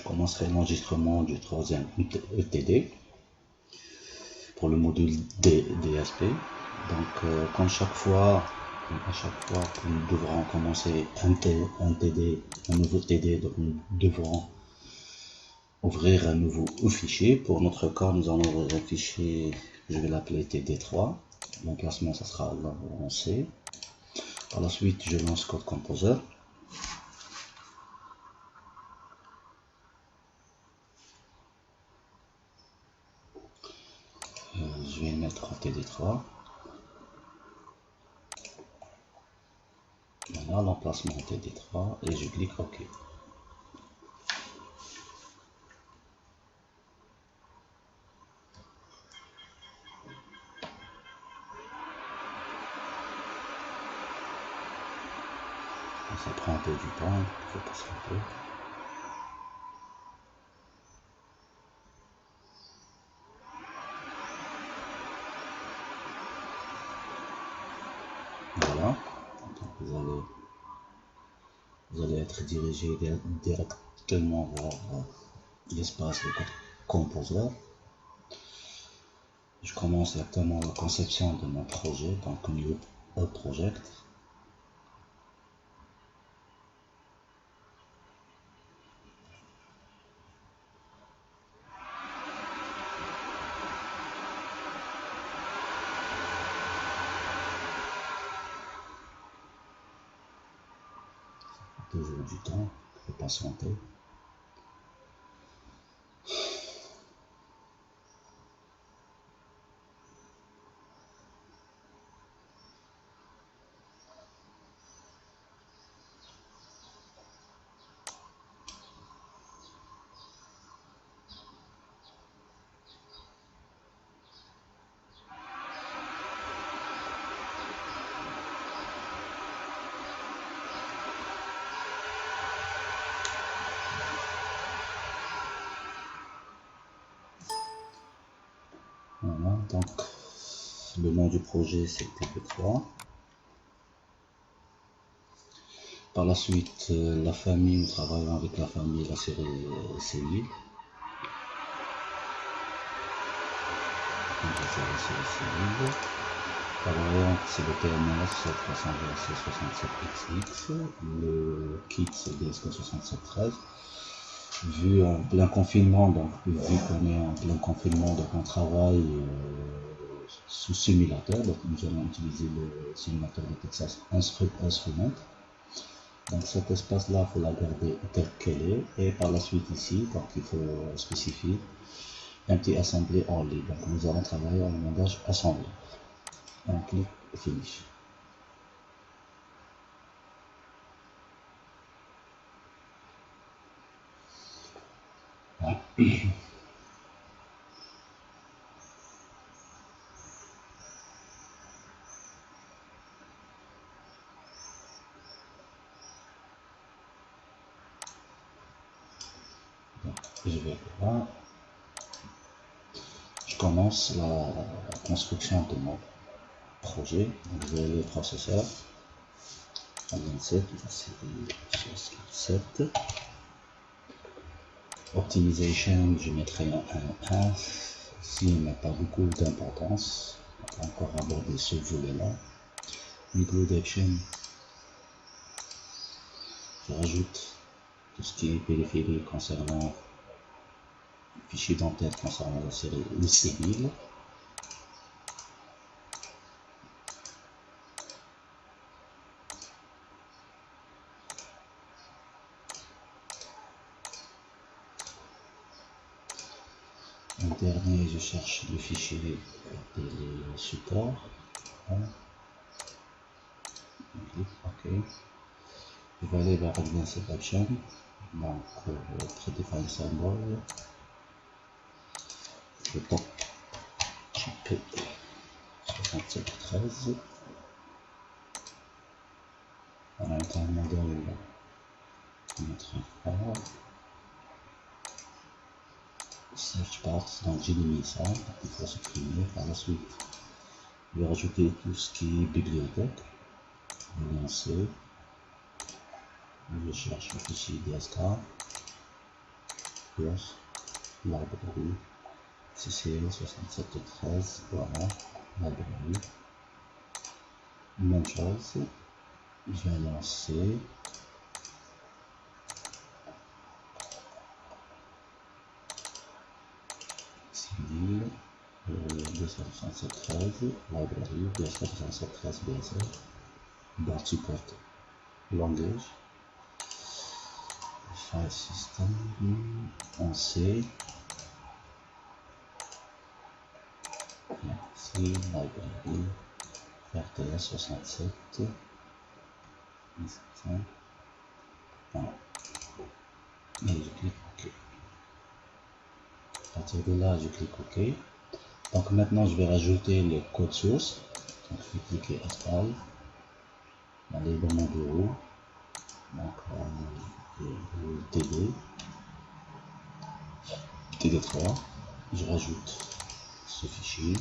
commencerai l'enregistrement du troisième ETD pour le module DSP. Donc, comme à chaque fois que nous devrons commencer un nouveau TD, donc nous devrons ouvrir un nouveau fichier. Pour notre cas, nous allons ouvrir un fichier, je vais l'appeler TD3. L'emplacement, ça sera lancé. Par la suite, je lance Code Composer. Je vais mettre en TD3. Voilà l'emplacement TD3 et je clique OK. Ça prend un peu du temps, il faut passer un peu. Voilà, donc vous allez être dirigé directement vers l'espace de Code Composer. Je commence directement la conception de mon projet, donc New Project. Toujours du temps, il faut patienter. Voilà, donc le nom du projet c'est TP3. Par la suite, la famille, nous travaillons avec la famille, la série civile. La variante c'est le TMS 300VC67XX, le kit c'est DSK6713. Vu en plein confinement, donc vu qu'on est en plein confinement, donc on travaille sous simulateur, donc nous allons utiliser le simulateur de Texas Instruments. Donc cet espace là, il faut la garder tel qu'elle est, et par la suite ici, donc il faut spécifier un petit assembly only. Donc nous allons travailler en langage assembly. On clique finish. Voilà. Je vais là. Je commence la construction de mon projet. Donc je vais aller au processeur. 27, la série 67. Optimisation, je mettrai un 1. S'il n'a pas beaucoup d'importance, on va encore aborder ce volet-là. Include action, je rajoute tout ce qui est périphérique concernant fichier d'entête concernant la série civile. En dernier, je cherche le fichier des supports. OK. Je vais aller vers Advanced Action. Donc, Predefine Symbol. Je tape JP 6713. À l'intérieur modèle, notre part. Search parts, donc j'ai mis ça, il faut supprimer. Par la suite, je vais rajouter tout ce qui est bibliothèque. Je vais lancer. Je cherche le fichier DSK. plus library CCL 6713, voilà, library. Même chose, je vais lancer. Civil 26713, library 26713 BSL, dans support langage, file system, on sait, ici, library, RTS 67, voilà. Et je clique OK. À partir de là, je clique OK. Donc maintenant, je vais rajouter le code source. Donc je vais cliquer Install, aller dans mon bureau, donc TD3, je rajoute ce fichier,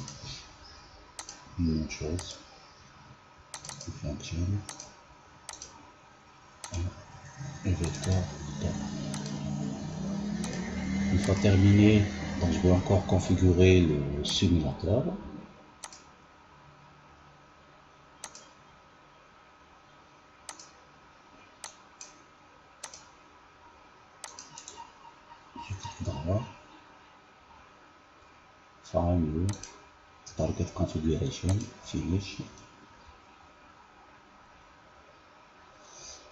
même chose, function, et vecteur. Une fois terminé, donc je vais encore configurer le simulateur. Je clique droit, File, Target Configuration, Finish.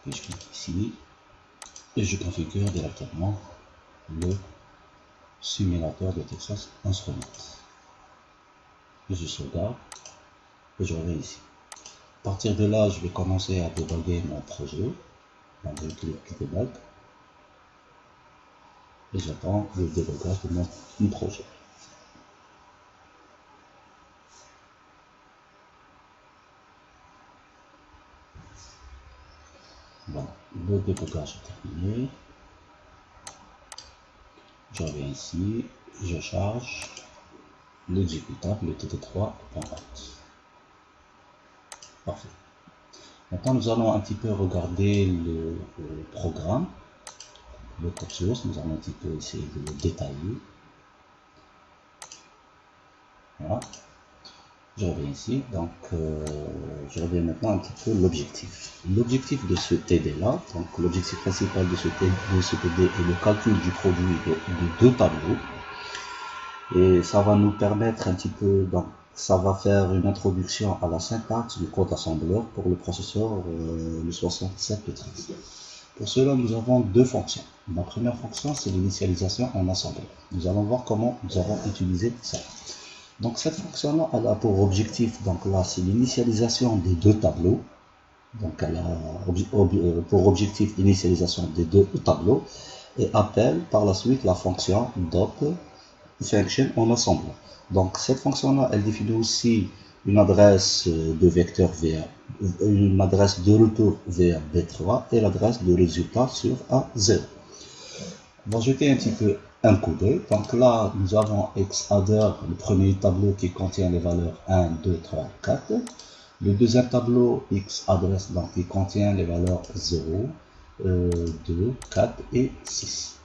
Et je clique ici et je configure directement le simulateur de Texas Instruments. Et je sauvegarde et je reviens ici. À partir de là, je vais commencer à débugger mon projet. Donc je clique debug et j'attends le débugage de mon projet. Voilà, le débugage est terminé. Je reviens ici, je charge l'exécutable, le TT3.8. Parfait. Maintenant, nous allons un petit peu regarder le programme, le code source. Nous allons un petit peu essayer de le détailler. Voilà. Je reviens ici, donc je reviens maintenant un petit peu l'objectif. L'objectif de ce TD là, donc l'objectif principal de ce TD est le calcul du produit de deux tableaux. Et ça va nous permettre un petit peu, donc ça va faire une introduction à la syntaxe du code assembleur pour le processeur le 6713. Pour cela, nous avons deux fonctions. La première fonction, c'est l'initialisation en assembleur. Nous allons voir comment nous allons utiliser ça. Donc cette fonction-là, elle a pour objectif, donc là c'est l'initialisation des deux tableaux. Donc elle a pour objectif l'initialisation des deux tableaux et appelle par la suite la fonction dot function en ensemble. Donc cette fonction-là, elle définit aussi une adresse de vecteur vers une adresse de retour vers B3 et l'adresse de résultat sur A0. On va jeter un petit peu un coup d'œil. Donc là, nous avons xadder, le premier tableau qui contient les valeurs 1, 2, 3, 4. Le deuxième tableau xadresse, donc qui contient les valeurs 0, 2, 4 et 6.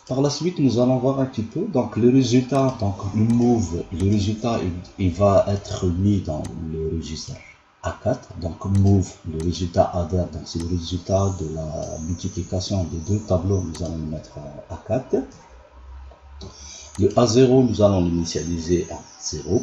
Par la suite, nous allons voir un petit peu, donc le résultat, donc move, le résultat il va être mis dans le registre A4, donc move, le résultat adder, donc c'est le résultat de la multiplication des deux tableaux, nous allons le mettre en A4. Le A0, nous allons l'initialiser à 0.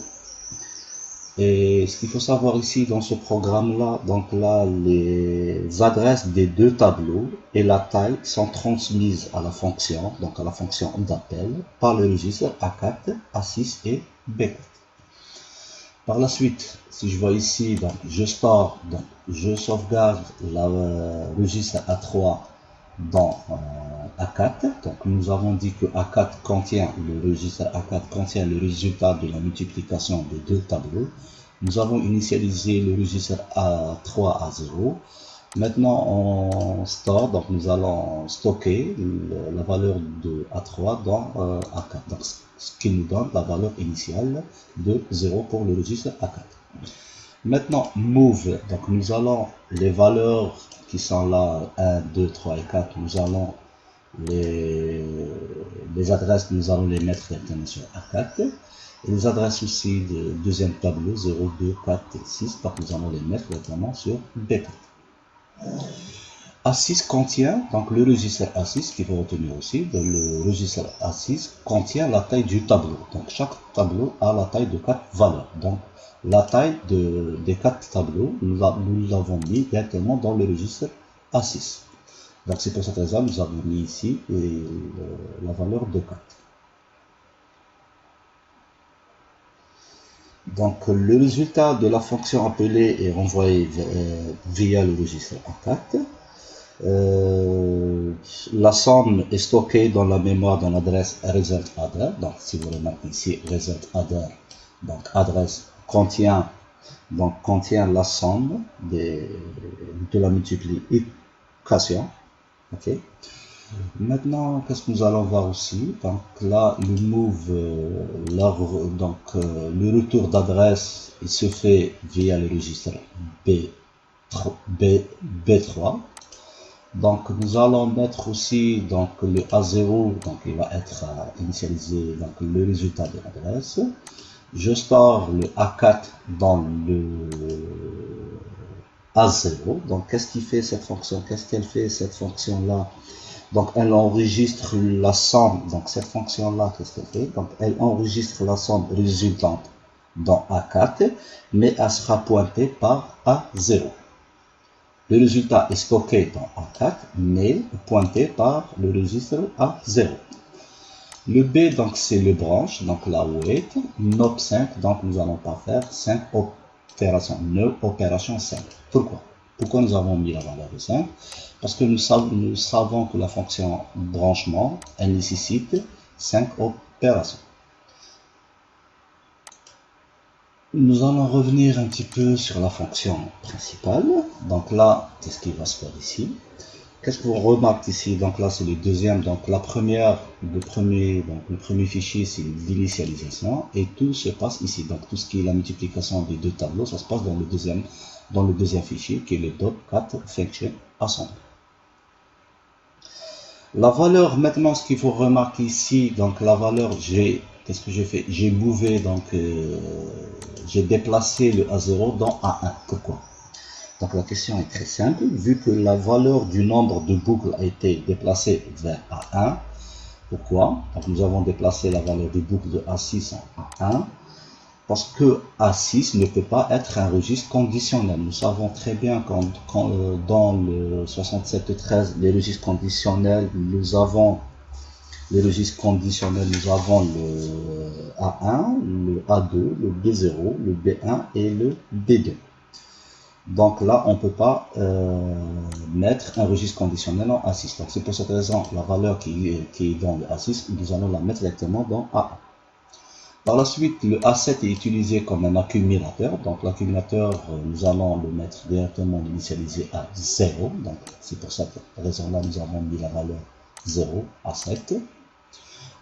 Et ce qu'il faut savoir ici dans ce programme-là, donc là, les adresses des deux tableaux et la taille sont transmises à la fonction, donc à la fonction d'appel, par le registre A4, A6 et B4. Par la suite, si je vois ici, donc je store, donc je sauvegarde le registre A3 dans A4. Donc nous avons dit que A4 contient, le registre A4 contient le résultat de la multiplication des deux tableaux. Nous avons initialisé le registre A3 à 0. Maintenant on store, donc nous allons stocker la valeur de A3 dans A4. Donc, ce qui nous donne la valeur initiale de 0 pour le registre A4. Maintenant move, donc nous allons les valeurs qui sont là 1, 2, 3 et 4, nous allons les les adresses, nous allons les mettre directement sur A4. Et les adresses aussi du deuxième tableau, 0, 2, 4 et 6, donc nous allons les mettre directement sur B4. A6 contient, donc le registre A6, qu'il faut retenir aussi, le registre A6 contient la taille du tableau. Donc chaque tableau a la taille de 4 valeurs. Donc la taille des 4 tableaux, nous l'avons mis directement dans le registre A6. Donc c'est pour cette raison que nous avons mis ici la valeur de 4. Donc le résultat de la fonction appelée est renvoyé via le registre A4. La somme est stockée dans la mémoire dans l'adresse result_adder. Donc si vous remarquez ici result_adder, donc adresse contient la somme de la multiplication. Ok. Maintenant, qu'est-ce que nous allons voir aussi? Donc là, le move, le retour d'adresse, il se fait via le registre B3. Donc nous allons mettre aussi donc le A0, donc il va être initialisé donc le résultat de l'adresse. Je store le A4 dans le A0. Donc qu'est-ce qui fait cette fonction? Qu'est-ce qu'elle fait cette fonction là? Donc elle enregistre la somme. Donc cette fonction là, qu'est-ce qu'elle fait? Donc elle enregistre la somme résultante dans A4, mais elle sera pointée par A0. Le résultat est stocké dans A4, mais pointé par le registre A0. Le B, donc c'est le branche, donc la wait, NOP 5, donc nous n'allons pas faire 5 opérations, no opération 5. Pourquoi? Pourquoi nous avons mis la valeur de 5? Parce que nous savons que la fonction branchement, elle nécessite 5 opérations. Nous allons revenir un petit peu sur la fonction principale. Donc là, qu'est-ce qui va se faire ici? Qu'est-ce qu'on remarque ici? Donc là, c'est le deuxième. Donc la première, le premier fichier, c'est l'initialisation. Et tout se passe ici. Donc tout ce qui est la multiplication des deux tableaux, ça se passe dans le deuxième fichier, qui est le .4 function assemble. La valeur, maintenant, ce qu'il faut remarquer ici, donc la valeur, qu'est-ce que j'ai fait? J'ai mouvé, donc j'ai déplacé le A0 dans A1. Pourquoi? Donc la question est très simple. Vu que la valeur du nombre de boucles a été déplacée vers A1, pourquoi? Donc nous avons déplacé la valeur des boucles de A6 en A1. Parce que A6 ne peut pas être un registre conditionnel. Nous savons très bien quand dans le 6713, les registres conditionnels, nous avons le A1, le A2, le B0, le B1 et le B2. Donc là, on ne peut pas mettre un registre conditionnel en A6. Donc c'est pour cette raison, la valeur qui est dans le A6, nous allons la mettre directement dans A1. Par la suite, le A7 est utilisé comme un accumulateur. Donc l'accumulateur, nous allons le mettre directement, l'initialiser à 0. Donc c'est pour cette raison-là, nous avons mis la valeur 0, A7.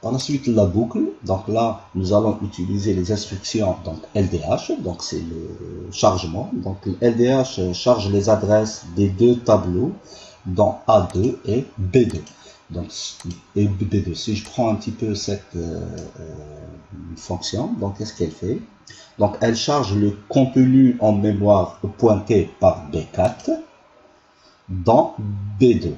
Par la suite, la boucle. Donc là, nous allons utiliser les instructions donc LDH. Donc c'est le chargement. Donc le LDH charge les adresses des deux tableaux dans A2 et B2. Donc, et B2. Si je prends un petit peu cette fonction, donc qu'est-ce qu'elle fait? Donc elle charge le contenu en mémoire pointé par B4 dans B2.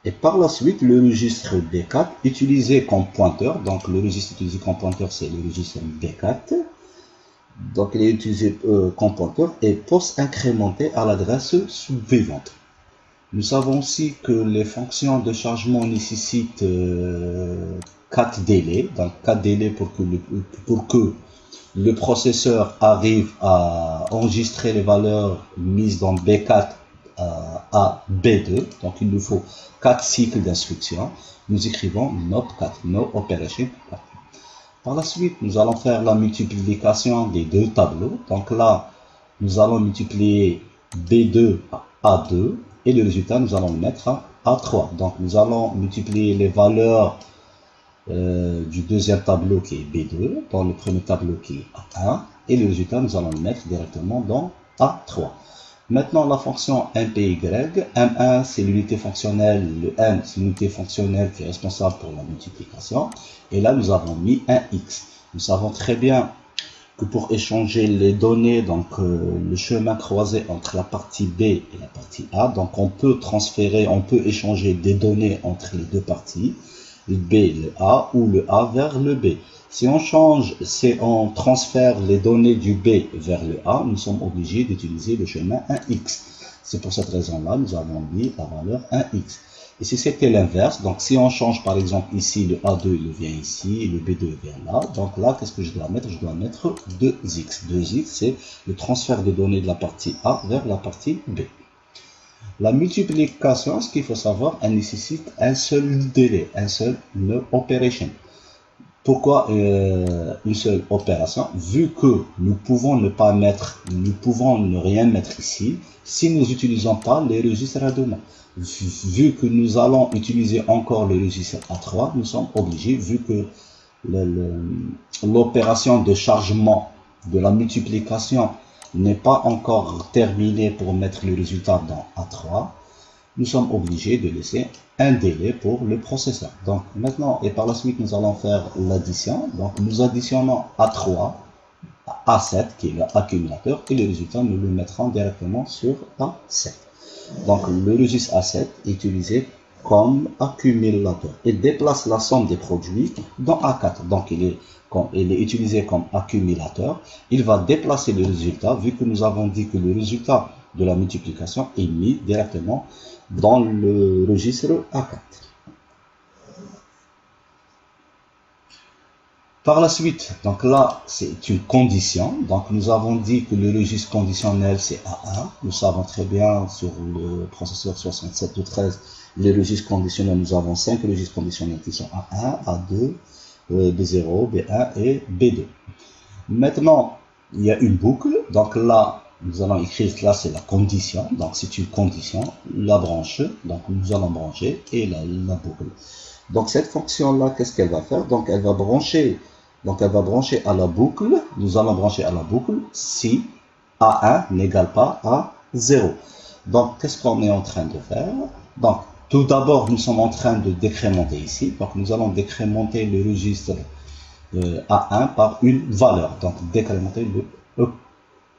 Et par la suite, le registre B4 utilisé comme pointeur, donc le registre utilisé comme pointeur, c'est le registre B4. Donc il est utilisé comme pointeur et post-incrémenté à l'adresse suivante. Nous savons aussi que les fonctions de chargement nécessitent 4 délais, donc 4 délais pour que le processeur arrive à enregistrer les valeurs mises dans B4 à B2. Donc il nous faut 4 cycles d'instructions. Nous écrivons NOP4, No Operation 4. Par la suite, nous allons faire la multiplication des deux tableaux. Donc là, nous allons multiplier B2 à A2 et le résultat, nous allons le mettre à A3. Donc nous allons multiplier les valeurs du deuxième tableau qui est B2 dans le premier tableau qui est A1 et le résultat, nous allons le mettre directement dans A3. Maintenant, la fonction MPY, M1 c'est l'unité fonctionnelle, le M c'est l'unité fonctionnelle qui est responsable pour la multiplication. Et là, nous avons mis un X. Nous savons très bien que pour échanger les données, donc le chemin croisé entre la partie B et la partie A, donc on peut transférer, on peut échanger des données entre les deux parties, le B, le A, ou le A vers le B. Si on transfère les données du B vers le A, nous sommes obligés d'utiliser le chemin 1x. C'est pour cette raison-là, nous avons mis la valeur 1x. Et si c'était l'inverse, donc si on change par exemple ici, le A2 il vient ici, et le B2 vient là, donc là, qu'est-ce que je dois mettre? Je dois mettre 2x. 2x, c'est le transfert de données de la partie A vers la partie B. La multiplication, ce qu'il faut savoir, elle nécessite un seul délai, un seul operation. Pourquoi une seule opération? Vu que nous pouvons ne rien mettre ici, si nous n'utilisons pas les registres à demain. Vu que nous allons utiliser encore le registre A3, nous sommes obligés, vu que l'opération de chargement de la multiplication n'est pas encore terminée pour mettre le résultat dans A3, nous sommes obligés de laisser un délai pour le processeur. Donc maintenant, et par la suite, nous allons faire l'addition. Donc nous additionnons A3 à A7, qui est l'accumulateur, et le résultat, nous le mettrons directement sur A7. Donc le registre A7 est utilisé comme accumulateur et déplace la somme des produits dans A4. Donc il est utilisé comme accumulateur. Il va déplacer le résultat, vu que nous avons dit que le résultat de la multiplication est mis directement dans le registre A4. Par la suite, donc là, c'est une condition. Donc nous avons dit que le registre conditionnel, c'est A1. Nous savons très bien sur le processeur 6713, les registres conditionnels, nous avons 5 registres conditionnels qui sont A1, A2, B0, B1 et B2. Maintenant, il y a une boucle. Donc là, nous allons écrire que là, c'est la condition. Donc c'est une condition, la branche. Donc nous allons brancher et la boucle. Donc cette fonction-là, qu'est-ce qu'elle va faire? Donc elle va brancher à la boucle. Nous allons brancher à la boucle si A1 n'égale pas à 0. Donc qu'est-ce qu'on est en train de faire? Donc tout d'abord, nous sommes en train de décrémenter ici. Donc nous allons décrémenter le registre A1 par une valeur. Donc décrémenter le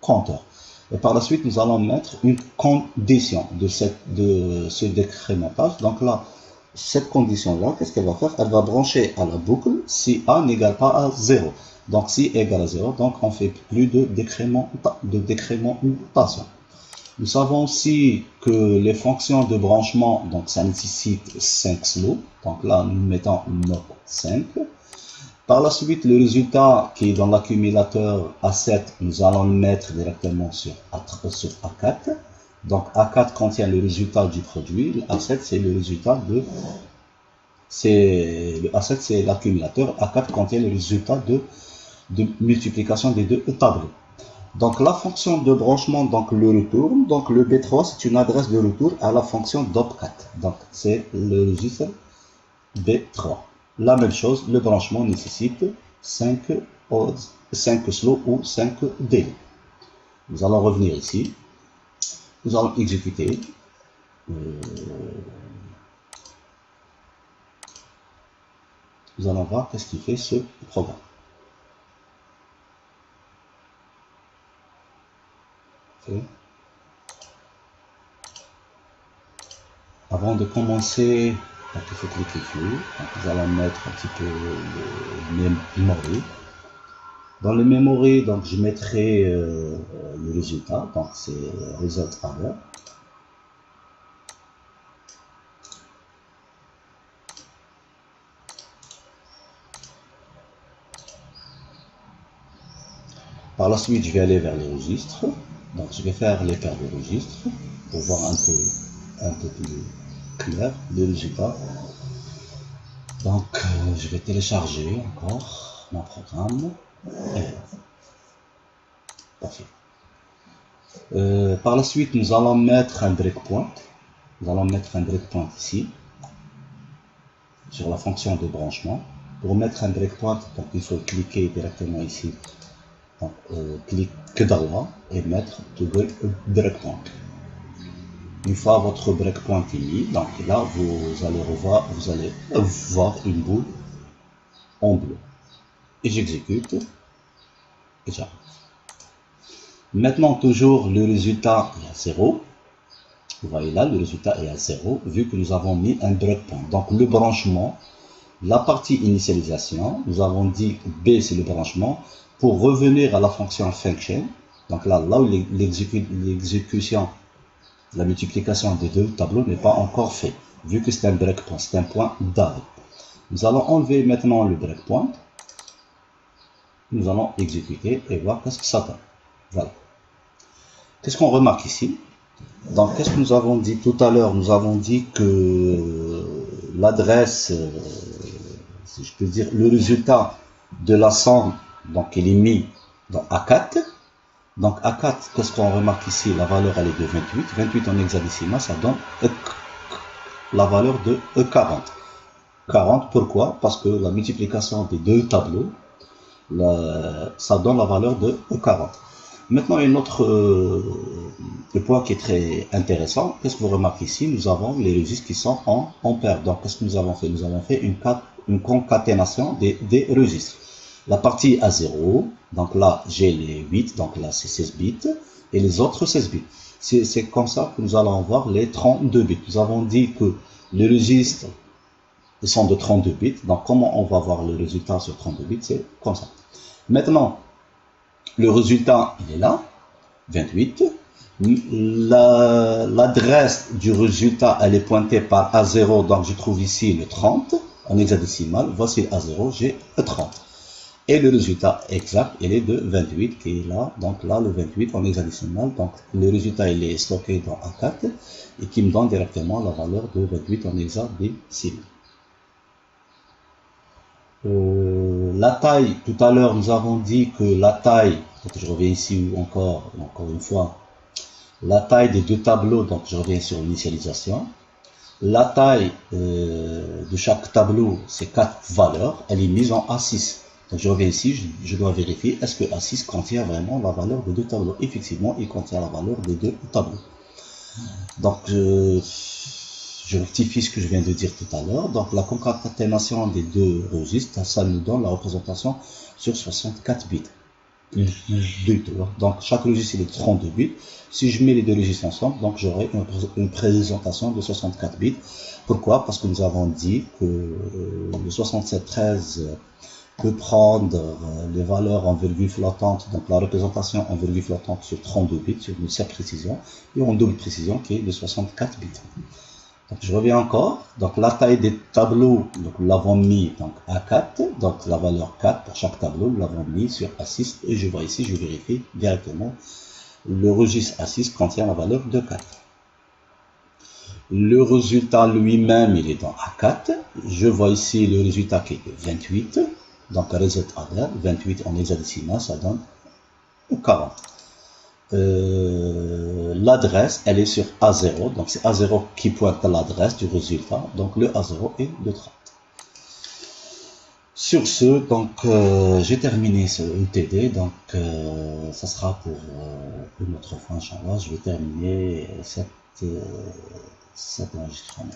compteur. Et par la suite, nous allons mettre une condition de ce décrémentage. Donc là, cette condition-là, qu'est-ce qu'elle va faire? Elle va brancher à la boucle si A n'égale pas à 0. Donc si égale à 0, donc on fait plus de décrémentation. Nous savons aussi que les fonctions de branchement, donc ça nécessite 5 slots. Donc là, nous mettons note 5. Par la suite, le résultat qui est dans l'accumulateur A7, nous allons le mettre directement sur A4. Donc A4 contient le résultat du produit, le A7 c'est le résultat le A7 c'est l'accumulateur, A4 contient le résultat de multiplication des deux tableaux. Donc la fonction de branchement, donc le retour, donc le B3 c'est une adresse de retour à la fonction d'OP4. Donc c'est le registre B3. La même chose, le branchement nécessite 5 slots ou 5 délais. Nous allons revenir ici. Nous allons exécuter. Nous allons voir qu'est-ce qu'il fait ce programme. Okay. Avant de commencer, donc il faut cliquer flou. Donc nous allons mettre un petit peu le memory. Dans le memory, donc je mettrai le résultat. Donc c'est result error. Par la suite, je vais aller vers les registres. Donc, je vais faire les paires de registres pour voir un peu plus clair le résultat. Donc, je vais télécharger encore mon programme. Parfait. Par la suite, nous allons mettre un breakpoint. Nous allons mettre un breakpoint ici sur la fonction de branchement. Pour mettre un breakpoint, donc il faut cliquer directement ici Donc, cliquez là et mettre toggle breakpoint. Une fois votre breakpoint est mis, donc là vous allez voir une boule en bleu. Et j'exécute et j'arrête. Maintenant toujours le résultat est à 0. Vous voyez là le résultat est à 0 vu que nous avons mis un breakpoint. Donc le branchement, la partie initialisation, nous avons dit B c'est le branchement. Pour revenir à la fonction function, donc là où l'exécution, la multiplication des deux tableaux n'est pas encore fait, vu que c'est un breakpoint, c'est un point d'arrêt. Nous allons enlever maintenant le breakpoint. Nous allons exécuter et voir qu'est-ce que ça donne. Voilà. Qu'est-ce qu'on remarque ici? Donc, qu'est-ce que nous avons dit tout à l'heure? Nous avons dit que l'adresse, si je peux dire, le résultat de la somme, donc il est mis dans A4. Donc A4, qu'est-ce qu'on remarque ici? La valeur elle est de 28. 28 en hexadécimal, ça donne la valeur de 40. 40, pourquoi? Parce que la multiplication des deux tableaux, ça donne la valeur de 40. Maintenant, un autre point qui est très intéressant. Qu'est-ce que vous remarquez ici? Nous avons les registres qui sont en paire. Donc, qu'est-ce que nous avons fait? Nous avons fait une concaténation des registres. La partie à 0, donc là, j'ai les 8, donc là, c'est 16 bits, et les autres 16 bits. C'est comme ça que nous allons voir les 32 bits. Nous avons dit que les registres sont de 32 bits. Donc, comment on va voir le résultat sur 32 bits? C'est comme ça. Maintenant, le résultat, il est là, 28. L'adresse du résultat, elle est pointée par A0, donc je trouve ici le 30 en hexadécimal. Voici A0, j'ai 30. Et le résultat exact, il est de 28 qui est là. Donc là, le 28 en hexadécimal. Donc le résultat, il est stocké dans A4 et qui me donne directement la valeur de 28 en hexadécimal. La taille, tout à l'heure, nous avons dit que la taille, donc je reviens ici encore une fois, la taille des deux tableaux, donc je reviens sur l'initialisation. La taille de chaque tableau, c'est 4 valeurs, elle est mise en A6. Donc je reviens ici, je dois vérifier, est-ce que A6 contient vraiment la valeur des deux tableaux? Effectivement, il contient la valeur des deux tableaux. Donc je rectifie ce que je viens de dire tout à l'heure. Donc la concaténation des deux registres, ça nous donne la représentation sur 64 bits. Donc chaque registre est de 32 bits. Si je mets les deux registres ensemble, donc j'aurai une présentation de 64 bits. Pourquoi? Parce que nous avons dit que le 6713 peut prendre les valeurs en virgule flottante, donc la représentation en virgule flottante sur 32 bits, sur une certaine précision, et en double précision qui est de 64 bits. Donc je reviens encore, donc la taille des tableaux, donc nous l'avons mis donc A4, donc la valeur 4 pour chaque tableau, nous l'avons mis sur A6, et je vois ici, je vérifie directement, le registre A6 contient la valeur de 4. Le résultat lui-même, il est dans A4, je vois ici le résultat qui est de 28, donc reset adder, 28 en hexadécimal, ça donne 40. L'adresse, elle est sur A0, donc c'est A0 qui pointe à l'adresse du résultat, donc le A0 est de 30. Sur ce, donc j'ai terminé ce ETD, donc ça sera pour une autre fois, Inch'Allah, je vais terminer cet enregistrement.